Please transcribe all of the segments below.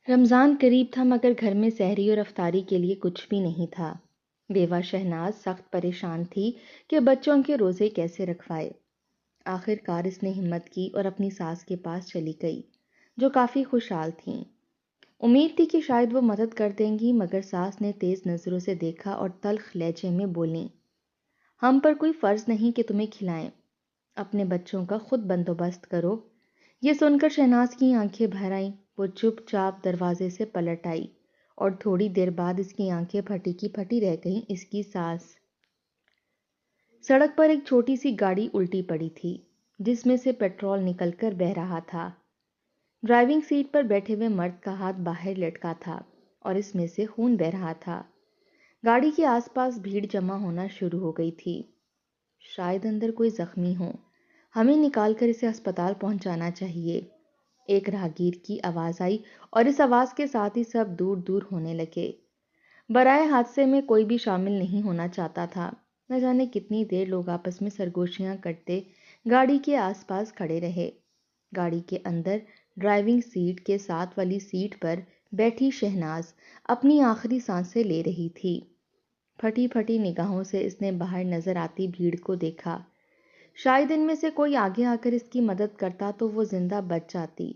رمضان قریب تھا مگر گھر میں سحری اور افطاری کے لیے کچھ بھی نہیں تھا۔ بیوہ شہناز سخت پریشان تھی کہ بچوں کے روزے کیسے رکھوائے۔ آخر کار اس نے ہمت کی اور اپنی ساس کے پاس چلی گئی، جو کافی خوشحال تھیں۔ امید تھی کہ شاید وہ مدد کر دیں گی، مگر ساس نے تیز نظروں سے دیکھا اور تلخ لہجے میں بولیں، ہم پر کوئی فرض نہیں کہ تمہیں کھلائیں، اپنے بچوں کا خود بندوبست کرو۔ یہ سن کر شہناز کی آنکھیں بھر آئیں۔ وہ چپ چاپ دروازے سے پلٹ آئی اور تھوڑی دیر بعد اس کی آنکھیں پھٹی کی پھٹی رہ گئیں۔ اس کی ساس سڑک پر ایک چھوٹی سی گاڑی الٹی پڑی تھی، جس میں سے پیٹرول نکل کر بہہ رہا تھا۔ ڈرائیونگ سیٹ پر بیٹھے ہوئے مرد کا ہاتھ باہر لٹکا تھا اور اس میں سے خون بہہ رہا تھا۔ گاڑی کے آس پاس بھیڑ جمع ہونا شروع ہو گئی تھی۔ شاید اندر کوئی زخمی ہو، ہمیں نکال کر اسے ہسپتال پہنچانا چاہیے، ایک راہگیر کی آواز آئی اور اس آواز کے ساتھ ہی سب دور دور ہونے لگے۔ برائے حادثے میں کوئی بھی شامل نہیں ہونا چاہتا تھا۔ نہ جانے کتنی دیر لوگ آپس میں سرگوشیاں کرتے گاڑی کے آس پاس کھڑے رہے۔ گاڑی کے اندر ڈرائیونگ سیٹ کے ساتھ والی سیٹ پر بیٹھی شہناز اپنی آخری سانسیں لے رہی تھی۔ پھٹی پھٹی نگاہوں سے اس نے باہر نظر آتی بھیڑ کو دیکھا۔ شاید ان میں سے کوئی آگے آ کر اس کی مدد کرتا تو وہ زندہ بچ جاتی۔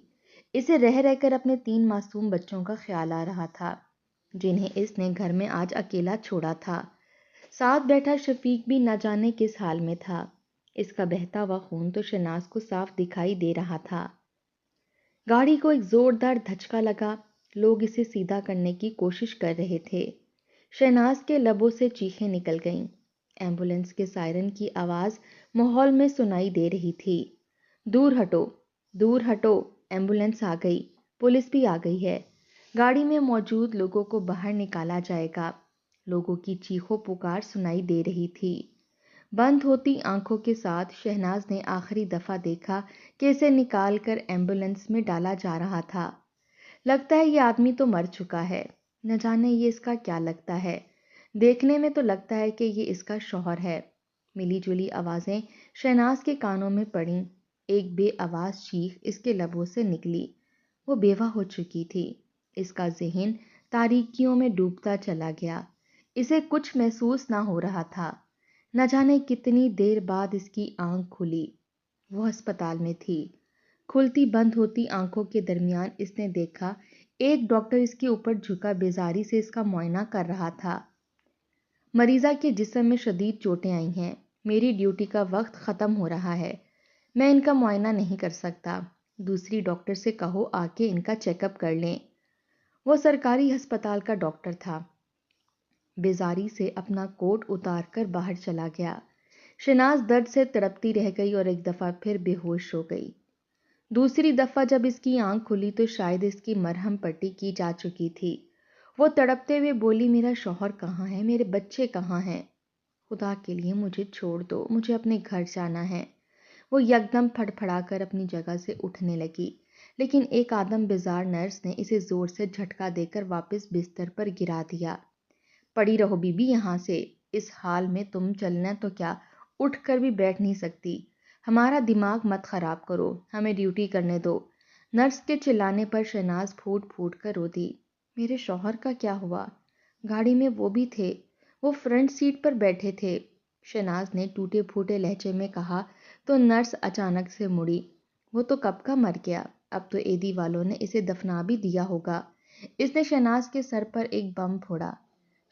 اسے رہ رہ کر اپنے 3 معصوم بچوں کا خیال آ رہا تھا، جنہیں اس نے گھر میں آج اکیلا چھوڑا تھا۔ ساتھ بیٹھا شفیق بھی نہ جانے کس حال میں تھا۔ اس کا بہتا ہوا خون تو شہناز کو صاف دکھائی دے رہا تھا۔ گاڑی کو ایک زوردار دھچکا لگا، لوگ اسے سیدھا کرنے کی کوشش کر رہے تھے۔ شہناز کے لبوں سے چیخیں نکل گئیں۔ ایمبولینس کے سائرن کی آواز ماحول میں سنائی دے رہی تھی۔ دور ہٹو، دور ہٹو، ایمبولینس آ گئی، پولیس بھی آ گئی ہے، گاڑی میں موجود لوگوں کو باہر نکالا جائے گا۔ لوگوں کی چیخو پکار سنائی دے رہی تھی۔ بند ہوتی آنکھوں کے ساتھ شہناز نے آخری دفعہ دیکھا کہ اسے نکال کر ایمبولینس میں ڈالا جا رہا تھا۔ لگتا ہے یہ آدمی تو مر چکا ہے، نہ جانے یہ اس کا کیا لگتا ہے۔ دیکھنے میں تو لگتا ہے کہ یہ اس کا شوہر ہے۔ ملی جلی آوازیں شہناز کے کانوں میں پڑیں۔ ایک بے آواز چیخ اس کے لبوں سے نکلی۔ وہ بیوہ ہو چکی تھی۔ اس کا ذہن تاریکیوں میں ڈوبتا چلا گیا۔ اسے کچھ محسوس نہ ہو رہا تھا۔ نہ جانے کتنی دیر بعد اس کی آنکھ کھلی۔ وہ ہسپتال میں تھی۔ کھلتی بند ہوتی آنکھوں کے درمیان اس نے دیکھا ایک ڈاکٹر اس کے اوپر جھکا بیزاری سے اس کا معائنہ کر رہا تھا۔ مریضہ کے جسم میں شدید چوٹیں آئی ہیں۔ میری ڈیوٹی کا وقت ختم ہو رہا ہے، میں ان کا معائنہ نہیں کر سکتا، دوسری ڈاکٹر سے کہو آ کے ان کا چیک اپ کر لیں۔ وہ سرکاری ہسپتال کا ڈاکٹر تھا۔ بیزاری سے اپنا کوٹ اتار کر باہر چلا گیا۔ شہناز درد سے تڑپتی رہ گئی اور ایک دفعہ پھر بے ہوش ہو گئی۔ دوسری دفعہ جب اس کی آنکھ کھلی تو شاید اس کی مرہم پٹی کی جا چکی تھی۔ وہ تڑپتے ہوئے بولی، میرا شوہر کہاں ہے؟ میرے بچے کہاں ہیں؟ خدا کے لیے مجھے چھوڑ دو، مجھے اپنے گھر جانا ہے۔ وہ یکدم پھڑ پھڑا کر اپنی جگہ سے اٹھنے لگی، لیکن ایک آدم بیزار نرس نے اسے زور سے جھٹکا دے کر واپس بستر پر گرا دیا۔ پڑی رہو بی بی یہاں سے، اس حال میں تم چلنا تو کیا اٹھ کر بھی بیٹھ نہیں سکتی۔ ہمارا دماغ مت خراب کرو، ہمیں ڈیوٹی کرنے دو۔ نرس کے چلانے پر شہناز پھوٹ پھوٹ کر رو دی۔ میرے شوہر کا کیا ہوا؟ گاڑی میں وہ بھی تھے، وہ فرنٹ سیٹ پر بیٹھے تھے، شہناز نے ٹوٹے پھوٹے لہجے میں کہا تو نرس اچانک سے مڑی۔ وہ تو کب کا مر گیا، اب تو ایدی والوں نے اسے دفنا بھی دیا ہوگا۔ اس نے شہناز کے سر پر ایک بم پھوڑا۔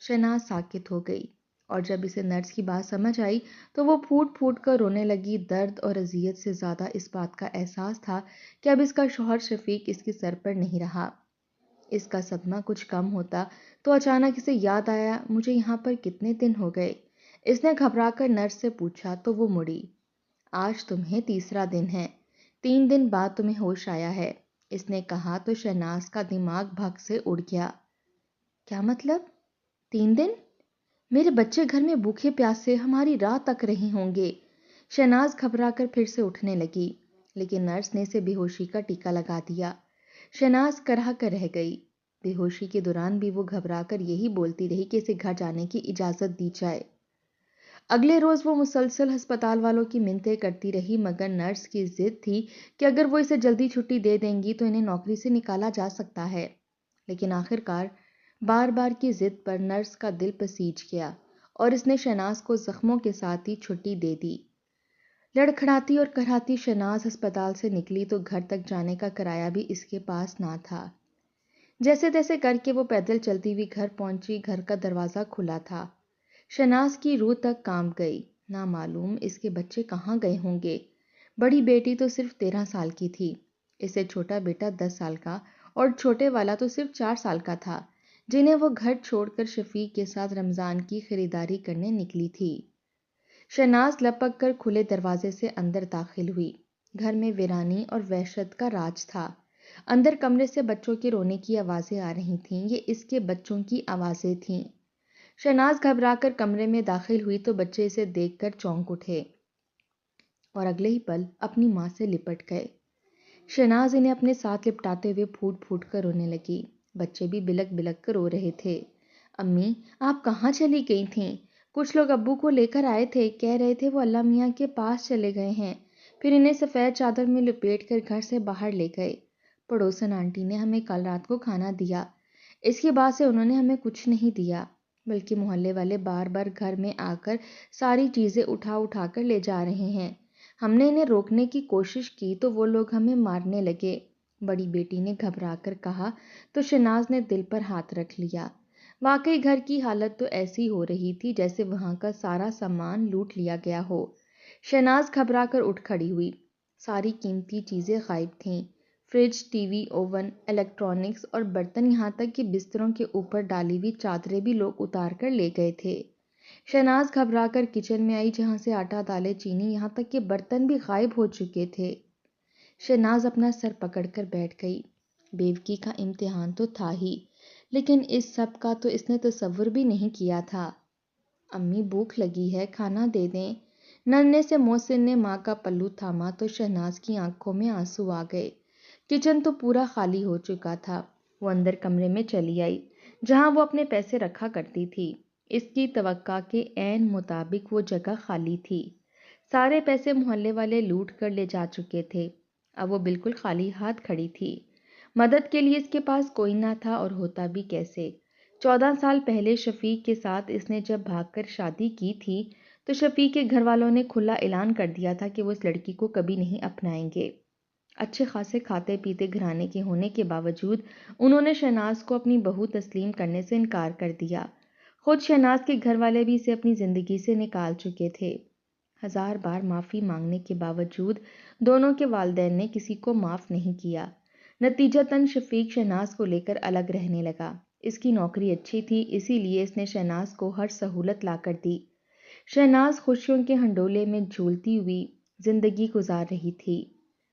شہناز ساکت ہو گئی اور جب اسے نرس کی بات سمجھ آئی تو وہ پھوٹ پھوٹ کر رونے لگی۔ درد اور اذیت سے زیادہ اس بات کا احساس تھا کہ اب اس کا شوہر شفیق اس کے سر پر نہیں رہا۔ اس کا صدمہ کچھ کم ہوتا تو اچانک اسے یاد آیا، مجھے یہاں پر کتنے دن ہو گئے؟ اس نے گھبرا کر نرس سے پوچھا تو وہ مڑی۔ آج تمہیں تیسرا دن ہے، 3 دن بعد تمہیں ہوش آیا ہے، اس نے کہا تو شہناز کا دماغ بھگ سے اڑ گیا۔ کیا مطلب 3 دن؟ میرے بچے گھر میں بھوکے پیاسے ہماری راہ تک رہے ہوں گے۔ شہناز گھبرا کر پھر سے اٹھنے لگی، لیکن نرس نے اسے بے ہوشی کا ٹیکا لگا دیا۔ شہناز کرہ کر رہ گئی۔ بے ہوشی کے دوران بھی وہ گھبرا کر یہی بولتی رہی کہ اسے گھر جانے کی اجازت دی جائے۔ اگلے روز وہ مسلسل ہسپتال والوں کی منتیں کرتی رہی، مگر نرس کی ضد تھی کہ اگر وہ اسے جلدی چھٹی دے دیں گی تو انہیں نوکری سے نکالا جا سکتا ہے۔ لیکن آخر کار بار بار کی ضد پر نرس کا دل پسیج گیا اور اس نے شہناز کو زخموں کے ساتھ ہی چھٹی دے دی۔ لڑکھڑاتی اور کراہتی شہناز ہسپتال سے نکلی تو گھر تک جانے کا کرایہ بھی اس کے پاس نہ تھا۔ جیسے تیسے کر کے وہ پیدل چلتی ہوئی گھر پہنچی۔ گھر کا دروازہ کھلا تھا۔ شہناز کی روح تک کانپ گئی۔ نہ معلوم اس کے بچے کہاں گئے ہوں گے۔ بڑی بیٹی تو صرف 13 سال کی تھی، اس سے چھوٹا بیٹا 10 سال کا اور چھوٹے والا تو صرف 4 سال کا تھا، جنہیں وہ گھر چھوڑ کر شفیق کے ساتھ رمضان کی خریداری کرنے نکلی تھی۔ شہناز لپک کر کھلے دروازے سے اندر داخل ہوئی۔ گھر میں ویرانی اور وحشت کا راج تھا۔ اندر کمرے سے بچوں کے رونے کی آوازیں آ رہی تھیں۔ یہ اس کے بچوں کی آوازیں تھیں۔ شہناز گھبرا کر کمرے میں داخل ہوئی تو بچے اسے دیکھ کر چونک اٹھے اور اگلے ہی پل اپنی ماں سے لپٹ گئے۔ شہناز انہیں اپنے ساتھ لپٹاتے ہوئے پھوٹ پھوٹ کر رونے لگی۔ بچے بھی بلک بلک کر رو رہے تھے۔ امی، آپ کہاں چلی گئی تھیں؟ کچھ لوگ ابو کو لے کر آئے تھے، کہہ رہے تھے وہ اللہ میاں کے پاس چلے گئے ہیں، پھر انہیں سفید چادر میں لپیٹ کر گھر سے باہر لے گئے۔ پڑوسن آنٹی نے ہمیں کل رات کو کھانا دیا، اس کے بعد سے انہوں نے ہمیں کچھ نہیں دیا، بلکہ محلے والے بار بار گھر میں آ کر ساری چیزیں اٹھا اٹھا کر لے جا رہے ہیں۔ ہم نے انہیں روکنے کی کوشش کی تو وہ لوگ ہمیں مارنے لگے، بڑی بیٹی نے گھبرا کر کہا تو شہناز نے دل پر ہاتھ رکھ لیا۔ واقعی گھر کی حالت تو ایسی ہو رہی تھی جیسے وہاں کا سارا سامان لوٹ لیا گیا ہو۔ شہناز گھبرا کر اٹھ کھڑی ہوئی۔ ساری قیمتی چیزیں غائب تھیں۔ Fridge, T V, oven, electronics اور برتن، یہاں تک کہ بستروں کے اوپر ڈالی ہوئی چادریں بھی لوگ اتار کر لے گئے تھے۔ شہناز گھبرا کر کچن میں آئی جہاں سے آٹا، دالیں، چینی، یہاں تک کہ برتن بھی غائب ہو چکے تھے۔ شہناز اپنا سر پکڑ کر بیٹھ گئی۔ بیوقی کا امتحان تو تھا ہی، لیکن اس سب کا تو اس نے تصور بھی نہیں کیا تھا۔ امی، بھوک لگی ہے، کھانا دے دیں۔ ننھے سے محسن نے ماں کا پلو تھاما تو شہناز کی آنکھوں میں آنسو آ گئے۔ کچن تو پورا خالی ہو چکا تھا۔ وہ اندر کمرے میں چلی آئی جہاں وہ اپنے پیسے رکھا کرتی تھی۔ اس کی توقع کے عین مطابق وہ جگہ خالی تھی۔ سارے پیسے محلے والے لوٹ کر لے جا چکے تھے۔ اب وہ بالکل خالی ہاتھ کھڑی تھی۔ مدد کے لیے اس کے پاس کوئی نہ تھا اور ہوتا بھی کیسے۔ 14 سال پہلے شفیق کے ساتھ اس نے جب بھاگ کر شادی کی تھی تو شفیق کے گھر والوں نے کھلا اعلان کر دیا تھا کہ وہ اس لڑکی کو کبھی نہیں اپنائیں گے۔ اچھے خاصے کھاتے پیتے گھرانے کے ہونے کے باوجود انہوں نے شہناز کو اپنی بہو تسلیم کرنے سے انکار کر دیا۔ خود شہناز کے گھر والے بھی اسے اپنی زندگی سے نکال چکے تھے۔ ہزار بار معافی مانگنے کے باوجود دونوں کے والدین نے کسی کو معاف نہیں کیا۔ نتیجتاً شفیق شہناز کو لے کر الگ رہنے لگا۔ اس کی نوکری اچھی تھی، اسی لیے اس نے شہناز کو ہر سہولت لا کر دی۔ شہناز خوشیوں کے ہنڈولے میں جھولتی ہوئی زندگی گزار رہی تھی۔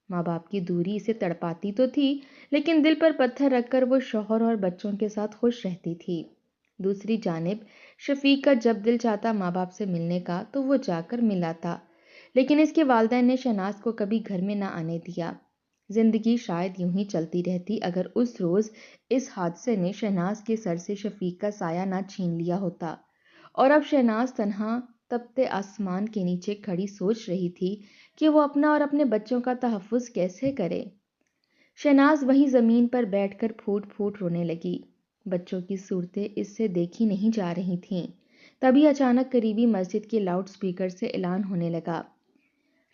ماں باپ کی دوری اسے تڑپاتی تو تھی، لیکن دل پر پتھر رکھ کر وہ شوہر اور بچوں کے ساتھ خوش رہتی تھی۔ دوسری جانب شفیق کا جب دل چاہتا ماں باپ سے ملنے کا تو وہ جا کر مل آتا، لیکن اس کے والدین نے شہناز کو کبھی گھر میں نہ آنے دیا۔ زندگی شاید یوں ہی چلتی رہتی اگر اس روز اس حادثے نے شہناز کے سر سے شفیق کا سایہ نہ چھین لیا ہوتا، اور اب شہناز تنہا تپتے آسمان کے نیچے کھڑی سوچ رہی تھی کہ وہ اپنا اور اپنے بچوں کا تحفظ کیسے کرے۔ شہناز وہیں زمین پر بیٹھ کر پھوٹ پھوٹ رونے لگی۔ بچوں کی صورتیں اس سے دیکھی نہیں جا رہی تھیں۔ تبھی اچانک قریبی مسجد کے لاؤڈ سپیکر سے اعلان ہونے لگا،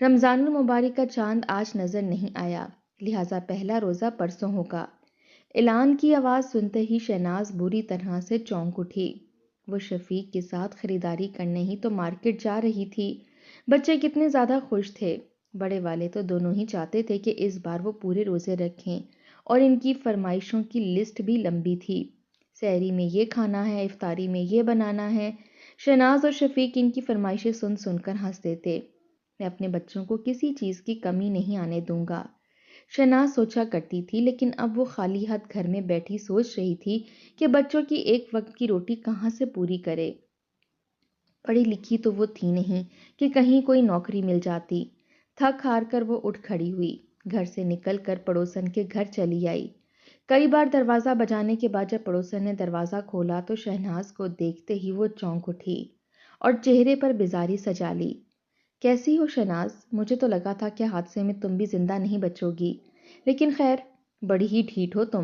رمضان المبارک کا چاند آج نظر نہیں آیا، لہٰذا پہلا روزہ پرسوں ہوگا۔ اعلان کی آواز سنتے ہی شہناز بری طرح سے چونک اٹھی۔ وہ شفیق کے ساتھ خریداری کرنے ہی تو مارکیٹ جا رہی تھی۔ بچے کتنے زیادہ خوش تھے۔ بڑے والے تو دونوں ہی چاہتے تھے کہ اس بار وہ پورے روزے رکھیں، اور ان کی فرمائشوں کی لسٹ بھی لمبی تھی۔ سحری میں یہ کھانا ہے، افطاری میں یہ بنانا ہے۔ شہناز اور شفیق ان کی فرمائشیں سن سن کر ہنستے تھے۔ میں اپنے بچوں کو کسی چیز کی کمی نہیں آنے دوں گا، شہناز سوچا کرتی تھی، لیکن اب وہ خالی ہاتھ گھر میں بیٹھی سوچ رہی تھی کہ بچوں کی ایک وقت کی روٹی کہاں سے پوری کرے۔ پڑھی لکھی تو وہ تھی نہیں کہ کہیں کوئی نوکری مل جاتی۔ تھک ہار کر وہ اٹھ کھڑی ہوئی، گھر سے نکل کر پڑوسن کے گھر چلی آئی۔ کئی بار دروازہ بجانے کے بعد جب پڑوسن نے دروازہ کھولا تو شہناز کو دیکھتے ہی وہ چونک اٹھی اور چہرے پر بیزاری سجا لی۔ کیسی ہو شہناز؟ مجھے تو لگا تھا کہ حادثے میں تم بھی زندہ نہیں بچو گی، لیکن خیر، بڑی ہی ڈھیٹ ہو تم۔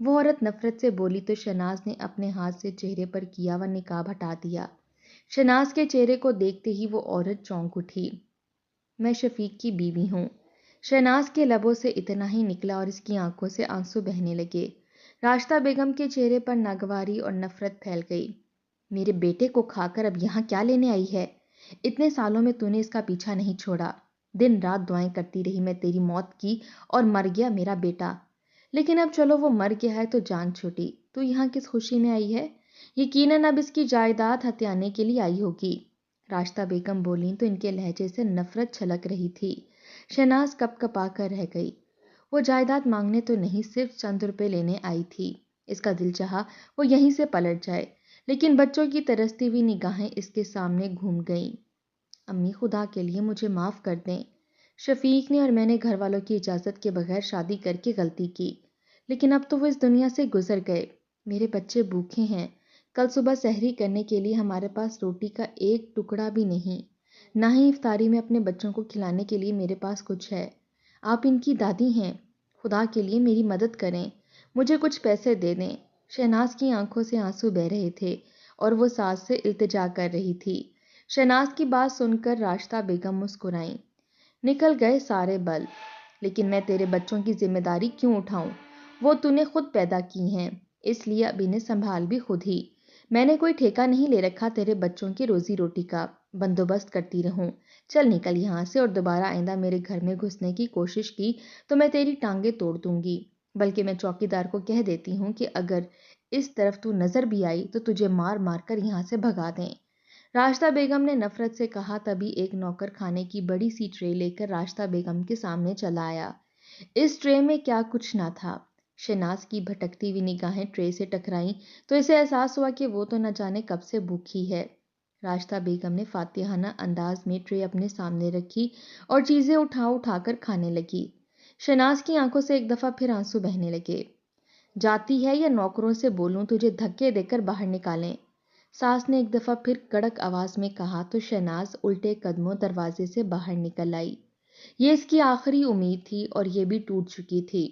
وہ عورت نفرت سے بولی تو شہناز نے اپنے ہاتھ سے چہرے پر کیا ہوا نقاب ہٹا دیا۔ شہناز کے چہرے کو دیکھتے ہی وہ عورت چونک اٹھی۔ میں شفیق کی بیوی ہوں۔ شہناز کے لبوں سے اتنا ہی نکلا اور اس کی آنکھوں سے آنسو بہنے لگے۔ راشدہ بیگم کے چہرے پر ناگواری اور نفرت پھیل گئی۔ میرے بیٹے کو کھا کر اب یہاں کیا لینے آئی ہے؟ اتنے سالوں میں تو نے اس کا پیچھا نہیں چھوڑا۔ دن رات دعائیں کرتی رہی میں تیری موت کی اور مر گیا میرا بیٹا۔ لیکن اب چلو وہ مر گیا ہے تو جان چھوٹی، تو یہاں کس خوشی میں آئی ہے؟ یقیناً اب اس کی جائیداد ہتھیانے کے لیے آئی ہوگی۔ راشدہ بیگم بولیں تو ان کے لہجے سے نفرت چھلک رہی تھی۔ شہناز کپ کپا کر رہ گئی۔ وہ جائیداد مانگنے تو نہیں، صرف چند روپے لینے آئی تھی۔ اس کا دل چاہا وہ یہیں سے پلٹ جائے، لیکن بچوں کی ترستی ہوئی نگاہیں اس کے سامنے گھوم گئیں۔ امی خدا کے لیے مجھے معاف کر دیں۔ شفیق نے اور میں نے گھر والوں کی اجازت کے بغیر شادی کر کے غلطی کی، لیکن اب تو وہ اس دنیا سے گزر گئے۔ میرے بچے بھوکے ہیں۔ کل صبح سحری کرنے کے لیے ہمارے پاس روٹی کا ایک ٹکڑا بھی نہیں، نہ ہی افطاری میں اپنے بچوں کو کھلانے کے لیے میرے پاس کچھ ہے۔ آپ ان کی دادی ہیں، خدا کے لیے میری مدد کریں، مجھے کچھ پیسے دے دیں۔ شہناز کی آنکھوں سے آنسو بہہ رہے تھے اور وہ ساس سے التجا کر رہی تھی۔ شہناز کی بات سن کر راشدہ بیگم مسکرائیں۔ نکل گئے سارے بل، لیکن میں تیرے بچوں کی ذمہ داری کیوں اٹھاؤں؟ وہ تو نے خود پیدا کی ہیں، اس لیے اب انہیں سنبھال بھی خود ہی۔ میں نے کوئی ٹھیکہ نہیں لے رکھا تیرے بچوں کی روزی روٹی کا، بندوبست کرتی رہوں۔ چل نکل یہاں سے، اور دوبارہ آئندہ میرے گھر میں گھسنے کی کوشش کی تو میں تیری ٹانگیں توڑ دوں گی۔ بلکہ میں چوکیدار کو کہہ دیتی ہوں کہ اگر اس طرف تو نظر بھی آئی تو تجھے مار مار کر یہاں سے بھگا دیں۔ راشدہ بیگم نے نفرت سے کہا۔ تبھی ایک نوکر کھانے کی بڑی سی ٹرے لے کر راشدہ بیگم کے سامنے چلا آیا۔ اس ٹرے میں کیا کچھ نہ تھا۔ شہناز کی بھٹکتی ہوئی نگاہیں ٹرے سے ٹکرائیں تو اسے احساس ہوا کہ وہ تو نہ جانے کب سے بھوکی ہے۔ راشدہ بیگم نے فاتحانہ انداز میں ٹرے اپنے سامنے رکھی اور چیزیں اٹھا اٹھا کر کھانے لگی۔ شہناز کی آنکھوں سے ایک دفعہ پھر آنسو بہنے لگے۔ جاتی ہے یا نوکروں سے بولوں تجھے دھکے دے کر باہر نکالیں؟ ساس نے ایک دفعہ پھر کڑک آواز میں کہا تو شہناز الٹے قدموں دروازے سے باہر نکل آئی۔ یہ اس کی آخری امید تھی اور یہ بھی ٹوٹ چکی تھی۔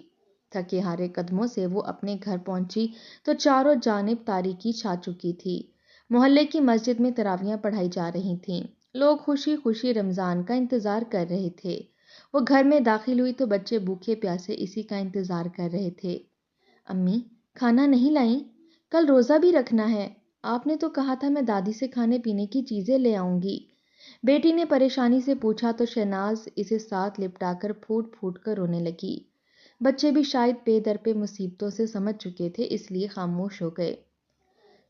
تھکے ہارے قدموں سے وہ اپنے گھر پہنچی تو چاروں جانب تاریکی چھا چکی تھی۔ محلے کی مسجد میں تراویحیں پڑھائی جا رہی تھیں۔ لوگ خوشی خوشی رمضان کا انتظار کر رہے تھے۔ وہ گھر میں داخل ہوئی تو بچے بھوکے پیاسے اسی کا انتظار کر رہے تھے۔ امی کھانا نہیں لائیں؟ کل روزہ بھی رکھنا ہے۔ آپ نے تو کہا تھا میں دادی سے کھانے پینے کی چیزیں لے آؤں گی، بیٹی نے پریشانی سے پوچھا تو شہناز اسے ساتھ لپٹا کر پھوٹ پھوٹ کر رونے لگی۔ بچے بھی شاید پے در پہ مصیبتوں سے سمجھ چکے تھے، اس لیے خاموش ہو گئے۔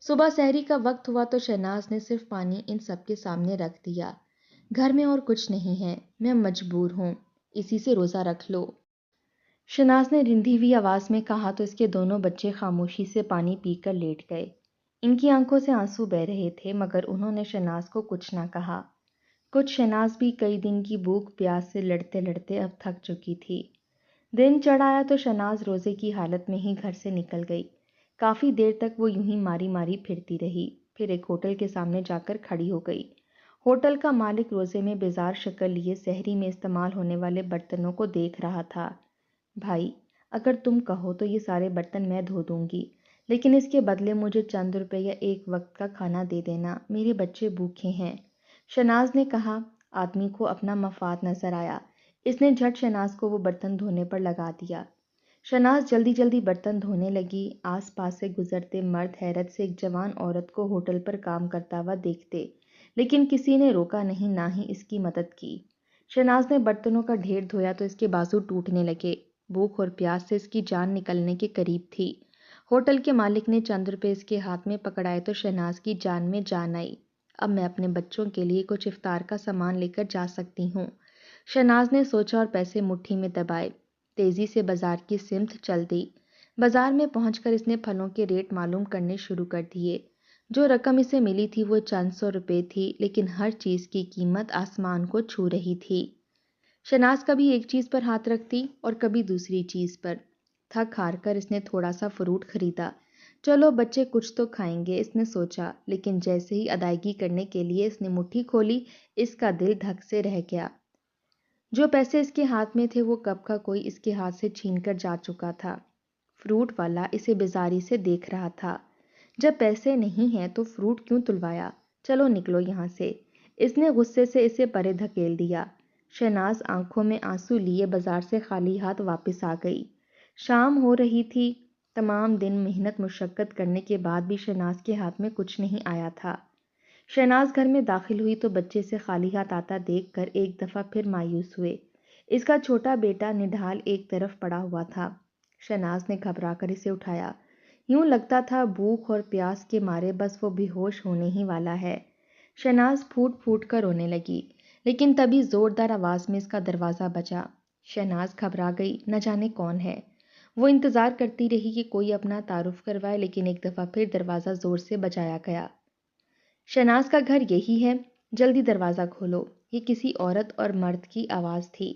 صبح سحری کا وقت ہوا تو شہناز نے صرف پانی ان سب کے سامنے رکھ دیا۔ گھر میں اور کچھ نہیں ہے، میں مجبور ہوں، اسی سے روزہ رکھ لو۔ شہناز نے رندھی ہوئی آواز میں کہا تو اس کے دونوں بچے خاموشی سے پانی پی کر لیٹ گئے۔ ان کی آنکھوں سے آنسو بہہ رہے تھے مگر انہوں نے شہناز کو کچھ نہ کہا۔ کچھ شہناز بھی کئی دن کی بھوک پیاس سے لڑتے لڑتے اب تھک چکی تھی۔ دن چڑھ آیا تو شہناز روزے کی حالت میں ہی گھر سے نکل گئی۔ کافی دیر تک وہ یوں ہی ماری ماری پھرتی رہی، پھر ایک ہوٹل کے سامنے جا کر کھڑی ہو گئی۔ ہوٹل کا مالک روزے میں بیزار شکل لیے سحری میں استعمال ہونے والے برتنوں کو دیکھ رہا تھا۔ بھائی اگر تم کہو تو یہ سارے برتن میں دھو دوں گی، لیکن اس کے بدلے مجھے چند روپے یا ایک وقت کا کھانا دے دینا، میرے بچے بھوکے ہیں۔ شہناز نے کہا۔ آدمی کو اپنا مفاد نظر آیا، اس نے جھٹ شہناز کو وہ برتن دھونے پر لگا دیا۔ شہناز جلدی جلدی برتن دھونے لگی۔ آس پاس سے گزرتے مرد حیرت سے ایک جوان عورت کو ہوٹل پر کام کرتا ہوا دیکھتے، لیکن کسی نے روکا نہیں، نہ ہی اس کی مدد کی۔ شہناز نے برتنوں کا ڈھیر دھویا تو اس کے بازو ٹوٹنے لگے۔ بھوک اور پیاس سے اس کی جان نکلنے کے قریب تھی۔ ہوٹل کے مالک نے چند روپے اس کے ہاتھ میں پکڑائے تو شہناز کی جان میں جان آئی۔ اب میں اپنے بچوں کے لیے کچھ افطار کا سامان لے کر جا سکتی ہوں، شہناز نے سوچا اور پیسے مٹھی میں دبائے تیزی سے بازار کی سمت چل دی۔ بازار میں پہنچ کر اس نے پھلوں کے ریٹ معلوم کرنے شروع کر دیے۔ جو رقم اسے ملی تھی وہ چند سو روپے تھی، لیکن ہر چیز کی قیمت آسمان کو چھو رہی تھی۔ شہناز کبھی ایک چیز پر ہاتھ رکھتی اور کبھی دوسری چیز پر۔ تھک ہار کر اس نے تھوڑا سا فروٹ خریدا۔ چلو بچے کچھ تو کھائیں گے، اس نے سوچا، لیکن جیسے ہی ادائیگی کرنے کے لیے اس نے مٹھی کھولی، اس کا دل دھک سے رہ گیا۔ جو پیسے اس کے ہاتھ میں تھے وہ کب کا کوئی اس کے ہاتھ سے چھین کر جا چکا تھا۔ فروٹ والا اسے بیزاری سے دیکھ رہا تھا۔ جب پیسے نہیں ہیں تو فروٹ کیوں تلوایا؟ چلو نکلو یہاں سے۔ اس نے غصے سے اسے پرے دھکیل دیا۔ شہناز آنکھوں میں آنسو لیے بازار سے خالی ہاتھ واپس آ گئی۔ شام ہو رہی تھی۔ تمام دن محنت مشقت کرنے کے بعد بھی شہناز کے ہاتھ میں کچھ نہیں آیا تھا۔ شہناز گھر میں داخل ہوئی تو بچے سے خالی ہاتھ آتا دیکھ کر ایک دفعہ پھر مایوس ہوئے۔ اس کا چھوٹا بیٹا نڈھال ایک طرف پڑا ہوا تھا۔ شہناز نے گھبرا کر اسے اٹھایا۔ یوں لگتا تھا بھوک اور پیاس کے مارے بس وہ بے ہوش ہونے ہی والا ہے۔ شہناز پھوٹ پھوٹ کر رونے لگی، لیکن تبھی زوردار آواز میں اس کا دروازہ بجا۔ شہناز گھبرا گئی، نہ جانے کون ہے۔ وہ انتظار کرتی رہی کہ کوئی اپنا تعارف کروائے، لیکن ایک دفعہ پھر دروازہ زور سے بجایا گیا۔ شہناز کا گھر یہی ہے؟ جلدی دروازہ کھولو۔ یہ کسی عورت اور مرد کی آواز تھی۔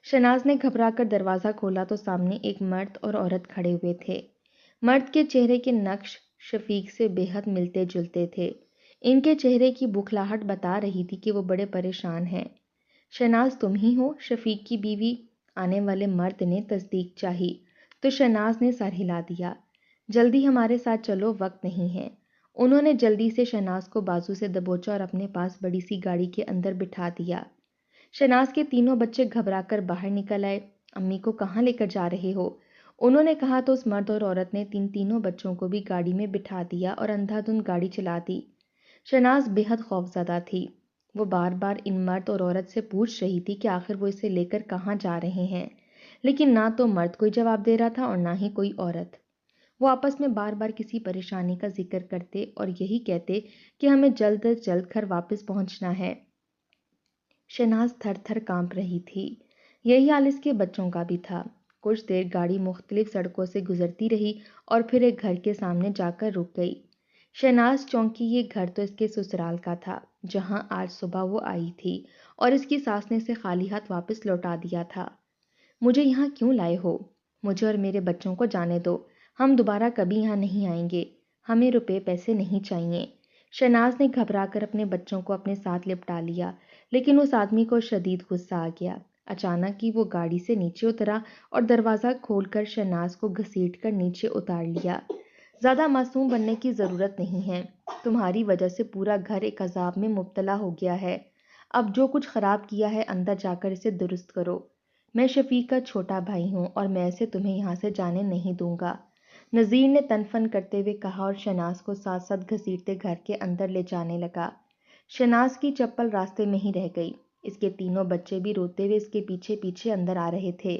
شہناز نے گھبرا کر دروازہ کھولا تو سامنے ایک مرد اور عورت کھڑے ہوئے تھے۔ مرد کے چہرے کے نقش شفیق سے بے حد ملتے جلتے تھے۔ ان کے چہرے کی بکھلاہٹ بتا رہی تھی کہ وہ بڑے پریشان ہیں۔ شہناز تم ہی ہو، شفیق کی بیوی؟ آنے والے مرد نے تصدیق چاہی تو شہناز نے سر ہلا دیا۔ جلدی ہمارے ساتھ چلو، وقت نہیں ہے۔ انہوں نے جلدی سے شہناز کو بازو سے دبوچا اور اپنے پاس بڑی سی گاڑی کے اندر بٹھا دیا۔ شہناز کے تینوں بچے گھبرا کر باہر نکل آئے۔ امی کو کہاں لے کر جا رہے ہو؟ انہوں نے کہا تو اس مرد اور عورت نے تینوں بچوں کو بھی گاڑی میں بٹھا دیا اور اندھا دھند گاڑی چلا دی۔ شہناز بے حد خوفزدہ تھی۔ وہ بار بار ان مرد اور عورت سے پوچھ رہی تھی کہ آخر وہ اسے لے کر کہاں جا رہے ہیں، لیکن نہ تو مرد کوئی جواب دے رہا تھا اور نہ ہی کوئی عورت۔ وہ آپس میں بار بار کسی پریشانی کا ذکر کرتے اور یہی کہتے کہ ہمیں جلد از جلد گھر واپس پہنچنا ہے۔ شہناز تھر تھر کانپ رہی تھی۔ یہی حال اس کے بچوں کا بھی تھا۔ کچھ دیر گاڑی مختلف سڑکوں سے گزرتی رہی اور پھر ایک گھر کے سامنے جا کر رک گئی۔ شہناز چونکی یہ گھر تو اس کے سسرال کا تھا، جہاں آج صبح وہ آئی تھی، اور اس کی ساس نے اسے خالی ہاتھ واپس لوٹا دیا تھا۔ مجھے یہاں کیوں لائے ہو؟ مجھے اور میرے بچوں کو جانے دو، ہم دوبارہ کبھی یہاں نہیں آئیں گے، ہمیں روپے پیسے نہیں چاہیے۔ شہناز نے گھبرا کر اپنے بچوں کو اپنے ساتھ لپٹا لیا، لیکن اس آدمی کو شدید غصہ آ گیا۔ اچانک ہی وہ گاڑی سے نیچے اترا اور دروازہ کھول کر شہناز کو گھسیٹ کر نیچے اتار لیا۔ زیادہ معصوم بننے کی ضرورت نہیں ہے، تمہاری وجہ سے پورا گھر ایک عذاب میں مبتلا ہو گیا ہے۔ اب جو کچھ خراب کیا ہے اندر جا کر اسے درست کرو۔ میں شفیق کا چھوٹا بھائی ہوں اور میں اسے تمہیں یہاں سے جانے نہیں دوں گا، نذیر نے تن فن کرتے ہوئے کہا اور شہناز کو ساتھ ساتھ گھسیٹتے گھر کے اندر لے جانے لگا۔ شہناز کی چپل راستے میں ہی رہ گئی۔ اس کے تینوں بچے بھی روتے ہوئے اس کے پیچھے پیچھے اندر آ رہے تھے۔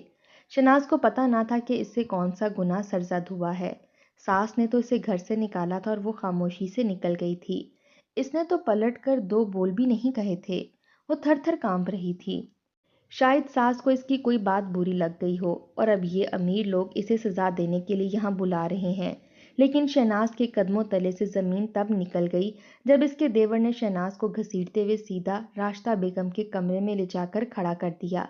شہناز کو پتہ نہ تھا کہ اس سے کون سا گناہ سرزد ہوا ہے۔ ساس نے تو اسے گھر سے نکالا تھا اور وہ خاموشی سے نکل گئی تھی۔ اس نے تو پلٹ کر دو بول بھی نہیں کہے تھے۔ وہ تھر تھر کانپ رہی تھی۔ شاید ساس کو اس کی کوئی بات بری لگ گئی ہو اور اب یہ امیر لوگ اسے سزا دینے کے لیے یہاں بلا رہے ہیں، لیکن شہناز کے قدموں تلے سے زمین تب نکل گئی جب اس کے دیور نے شہناز کو گھسیٹتے ہوئے سیدھا راشدہ بیگم کے کمرے میں لے جا کر کھڑا کر دیا۔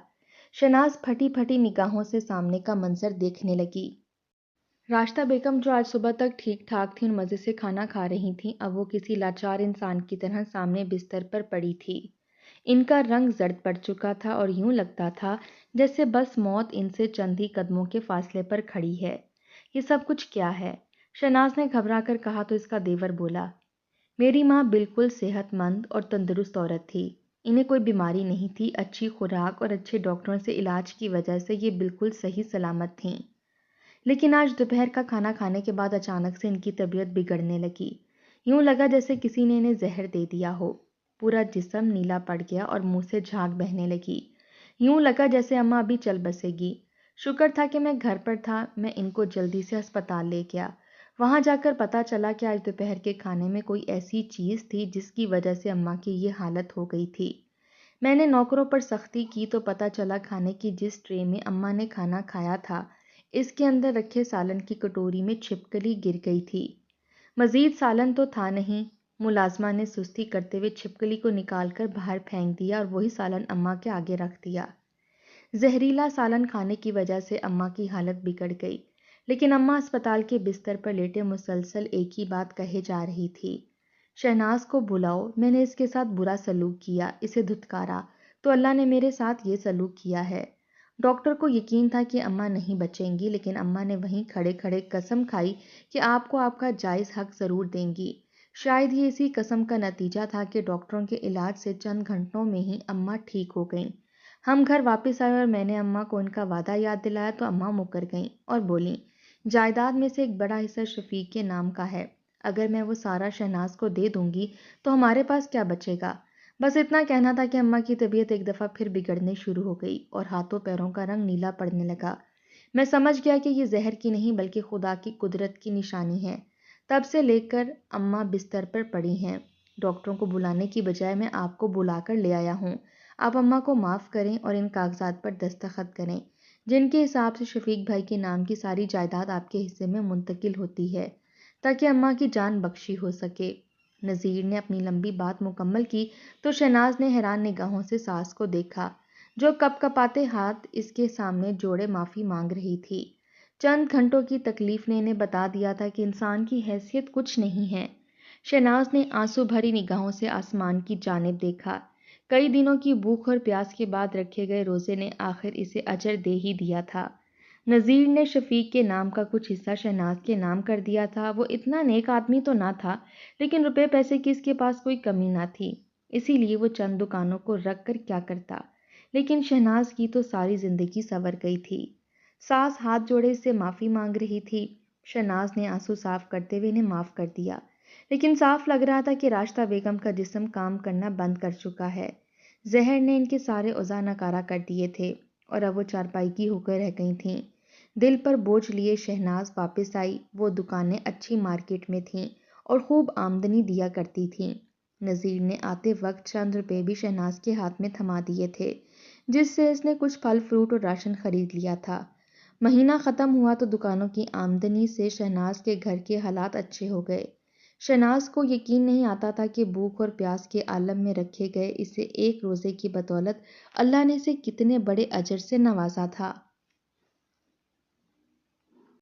شہناز پھٹی پھٹی نگاہوں سے سامنے کا منظر دیکھنے لگی۔ راشدہ بیگم جو آج صبح تک ٹھیک ٹھاک تھی اور مزے سے کھانا کھا رہی تھیں، اب وہ کسی لاچار انسان کی طرح سامنے بستر پر پڑی تھی۔ ان کا رنگ زرد پڑ چکا تھا اور یوں لگتا تھا جیسے بس موت ان سے چند ہی قدموں کے فاصلے پر کھڑی ہے۔ یہ سب کچھ کیا ہے؟ شہناز نے گھبرا کر کہا تو اس کا دیور بولا، میری ماں بالکل صحت مند اور تندرست عورت تھی، انہیں کوئی بیماری نہیں تھی، اچھی خوراک اور اچھے ڈاکٹروں سے علاج کی وجہ سے یہ بالکل صحیح سلامت تھیں، لیکن آج دوپہر کا کھانا کھانے کے بعد اچانک سے ان کی طبیعت بگڑنے لگی۔ یوں لگا جیسے کسی نے انہیں زہر دے دیا ہو۔ پورا جسم نیلا پڑ گیا اور منہ سے جھاگ بہنے لگی۔ یوں لگا جیسے اماں ابھی چل بسے گی۔ شکر تھا کہ میں گھر پر تھا، میں ان کو جلدی سے ہسپتال لے گیا۔ وہاں جا کر پتا چلا کہ آج دوپہر کے کھانے میں کوئی ایسی چیز تھی جس کی وجہ سے اماں کی یہ حالت ہو گئی تھی۔ میں نے نوکروں پر سختی کی تو پتا چلا کھانے کی جس ٹرے میں اماں نے کھانا کھایا تھا، اس کے اندر رکھے سالن کی کٹوری میں چھپکلی گر گئی تھی۔ مزید سالن تو تھا نہیں۔ ملازمہ نے سستی کرتے ہوئے چھپکلی کو نکال کر باہر پھینک دیا اور وہی سالن اماں کے آگے رکھ دیا۔ زہریلا سالن کھانے کی وجہ سے اماں کی حالت بگڑ گئی، لیکن اماں اسپتال کے بستر پر لیٹے مسلسل ایک ہی بات کہے جا رہی تھی، شہناز کو بلاؤ، میں نے اس کے ساتھ برا سلوک کیا، اسے دھتکارا تو اللہ نے میرے ساتھ یہ سلوک کیا ہے۔ ڈاکٹر کو یقین تھا کہ اماں نہیں بچیں گی، لیکن اماں نے وہیں کھڑے کھڑے قسم کھائی کہ آپ کو آپ کا جائز حق ضرور دیں گی۔ شاید یہ اسی قسم کا نتیجہ تھا کہ ڈاکٹروں کے علاج سے چند گھنٹوں میں ہی اماں ٹھیک ہو گئیں۔ ہم گھر واپس آئے اور میں نے اماں کو ان کا وعدہ یاد دلایا تو اماں مکر گئیں اور بولیں، جائیداد میں سے ایک بڑا حصہ شفیق کے نام کا ہے، اگر میں وہ سارا شہناز کو دے دوں گی تو ہمارے پاس کیا بچے گا؟ بس اتنا کہنا تھا کہ اماں کی طبیعت ایک دفعہ پھر بگڑنے شروع ہو گئی اور ہاتھوں پیروں کا رنگ نیلا پڑنے لگا۔ میں سمجھ گیا کہ یہ زہر کی نہیں بلکہ خدا کی قدرت کی نشانی ہے۔ تب سے لے کر اماں بستر پر پڑی ہیں۔ ڈاکٹروں کو بلانے کی بجائے میں آپ کو بلا کر لے آیا ہوں۔ آپ اماں کو معاف کریں اور ان کاغذات پر دستخط کریں جن کے حساب سے شفیق بھائی کے نام کی ساری جائیداد آپ کے حصے میں منتقل ہوتی ہے، تاکہ اماں کی جان بخشی ہو سکے۔ نذیر نے اپنی لمبی بات مکمل کی تو شہناز نے حیران نگاہوں سے ساس کو دیکھا، جو کپ کپاتے ہاتھ اس کے سامنے جوڑے معافی مانگ رہی تھی۔ چند گھنٹوں کی تکلیف نے انہیں بتا دیا تھا کہ انسان کی حیثیت کچھ نہیں ہے۔ شہناز نے آنسو بھری نگاہوں سے آسمان کی جانب دیکھا۔ کئی دنوں کی بھوک اور پیاس کے بعد رکھے گئے روزے نے آخر اسے اجر دے ہی دیا تھا۔ نذیر نے شفیق کے نام کا کچھ حصہ شہناز کے نام کر دیا تھا۔ وہ اتنا نیک آدمی تو نہ تھا، لیکن روپے پیسے کی اس کے پاس کوئی کمی نہ تھی، اسی لیے وہ چند دکانوں کو رکھ کر کیا کرتا۔ لیکن شہناز کی تو ساری زندگی سنور گئی تھی۔ ساس ہاتھ جوڑے اس سے معافی مانگ رہی تھی۔ شہناز نے آنسو صاف کرتے ہوئے انہیں معاف کر دیا، لیکن صاف لگ رہا تھا کہ راشدہ بیگم کا جسم کام کرنا بند کر چکا ہے۔ زہر نے ان کے سارے عزا ناکارہ کر دیے تھے اور اب وہ چارپائی کی ہو کر رہ گئی تھیں۔ دل پر بوجھ لیے شہناز واپس آئی۔ وہ دکانیں اچھی مارکیٹ میں تھیں اور خوب آمدنی دیا کرتی تھیں۔ نذیر نے آتے وقت چند روپے بھی شہناز کے ہاتھ میں تھما دیے تھے، جس سے اس نے کچھ پھل فروٹ اور راشن خرید لیا تھا۔ مہینہ ختم ہوا تو دکانوں کی آمدنی سے شہناز کے گھر کے حالات اچھے ہو گئے۔ شہناز کو یقین نہیں آتا تھا کہ بھوک اور پیاس کے عالم میں رکھے گئے اسے ایک روزے کی بدولت اللہ نے اسے کتنے بڑے اجر سے نوازا تھا۔